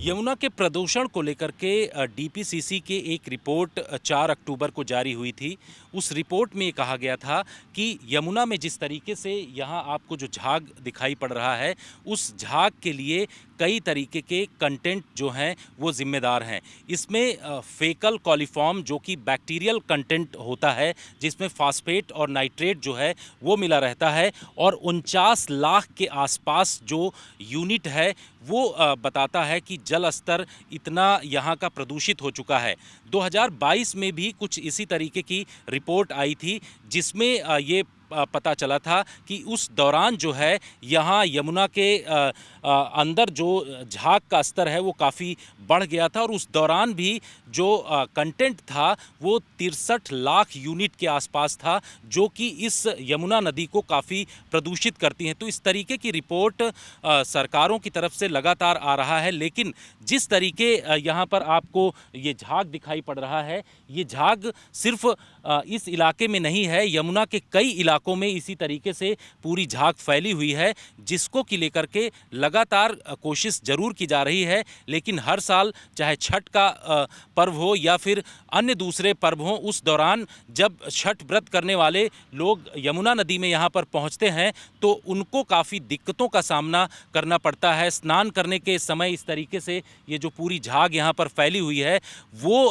यमुना के प्रदूषण को लेकर के डीपीसीसी की एक रिपोर्ट 4 अक्टूबर को जारी हुई थी। उस रिपोर्ट में ये कहा गया था कि यमुना में जिस तरीके से यहाँ आपको जो झाग दिखाई पड़ रहा है, उस झाग के लिए कई तरीके के कंटेंट जो हैं वो ज़िम्मेदार हैं। इसमें फेकल कॉलीफॉर्म जो कि बैक्टीरियल कंटेंट होता है, जिसमें फास्फेट और नाइट्रेट जो है वो मिला रहता है, और 49 लाख के आसपास जो यूनिट है वो बताता है कि जल स्तर इतना यहाँ का प्रदूषित हो चुका है। 2022 में भी कुछ इसी तरीके की रिपोर्ट आई थी, जिसमें ये पता चला था कि उस दौरान जो है यहाँ यमुना के अंदर जो झाग का स्तर है वो काफ़ी बढ़ गया था, और उस दौरान भी जो कंटेंट था वो 63 लाख यूनिट के आसपास था, जो कि इस यमुना नदी को काफ़ी प्रदूषित करती हैं। तो इस तरीके की रिपोर्ट सरकारों की तरफ से लगातार आ रहा है, लेकिन जिस तरीके यहाँ पर आपको ये झाग दिखाई पड़ रहा है, ये झाग सिर्फ इस इलाके में नहीं है, यमुना के कई इलाकों में इसी तरीके से पूरी झाग फैली हुई है, जिसको कि लेकर के लगातार कोशिश जरूर की जा रही है। लेकिन हर साल चाहे छठ का पर्व हो या फिर अन्य दूसरे पर्व हों, उस दौरान जब छठ व्रत करने वाले लोग यमुना नदी में यहाँ पर पहुँचते हैं तो उनको काफ़ी दिक्कतों का सामना करना पड़ता है। स्नान करने के समय इस तरीके से ये जो पूरी झाग यहाँ पर फैली हुई है वो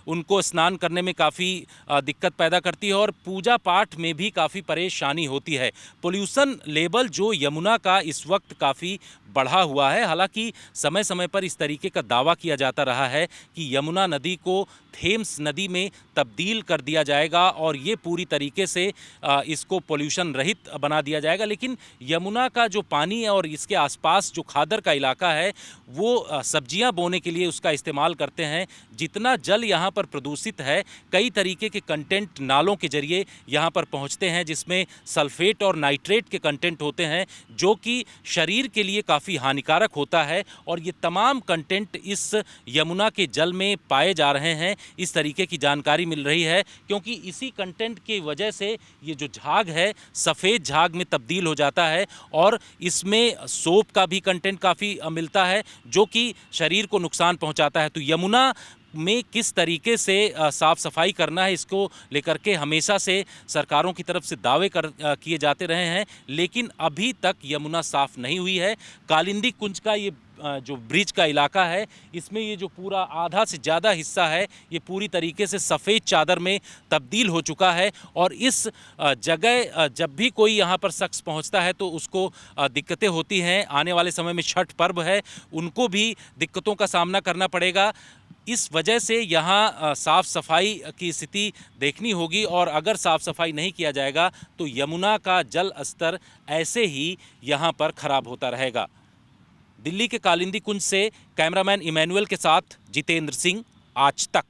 उनको स्नान करने में काफ़ी दिक्कत पैदा करती है, और पूजा पाठ में भी काफ़ी परेशानी होती है। पोल्यूशन लेवल जो यमुना का इस वक्त काफ़ी बढ़ा हुआ है। हालांकि समय समय पर इस तरीके का दावा किया जाता रहा है कि यमुना नदी को थेम्स नदी में तब्दील कर दिया जाएगा और ये पूरी तरीके से इसको पोल्यूशन रहित बना दिया जाएगा। लेकिन यमुना का जो पानी है और इसके आसपास जो खादर का इलाका है वो सब्जियां बोने के लिए उसका इस्तेमाल करते हैं। जितना जल यहाँ पर प्रदूषित है, कई तरीके के कंटेंट नालों के जरिए यहाँ पर पहुँचते हैं, जिसमें सल्फेट और नाइट्रेट के कंटेंट होते हैं, जो कि शरीर के लिए काफ़ी हानिकारक होता है। और ये तमाम कंटेंट इस यमुना के जल में पाए जा रहे हैं, इस तरीके की जानकारी मिल रही है, क्योंकि इसी कंटेंट की वजह से ये जो झाग है सफ़ेद झाग में तब्दील हो जाता है, और इसमें सोप का भी कंटेंट काफ़ी मिलता है, जो कि शरीर को नुकसान पहुंचाता है। तो यमुना में किस तरीके से साफ़ सफाई करना है, इसको लेकर के हमेशा से सरकारों की तरफ से दावे किए जाते रहे हैं, लेकिन अभी तक यमुना साफ़ नहीं हुई है। कालिंदी कुंज का ये जो ब्रिज का इलाका है, इसमें ये जो पूरा आधा से ज़्यादा हिस्सा है ये पूरी तरीके से सफ़ेद चादर में तब्दील हो चुका है। और इस जगह जब भी कोई यहाँ पर शख्स पहुँचता है तो उसको दिक्कतें होती हैं। आने वाले समय में छठ पर्व है, उनको भी दिक्कतों का सामना करना पड़ेगा। इस वजह से यहाँ साफ़ सफाई की स्थिति देखनी होगी, और अगर साफ़ सफाई नहीं किया जाएगा तो यमुना का जल स्तर ऐसे ही यहाँ पर ख़राब होता रहेगा। दिल्ली के कालिंदी कुंज से कैमरामैन इमैनुअल के साथ जितेंद्र सिंह, आज तक।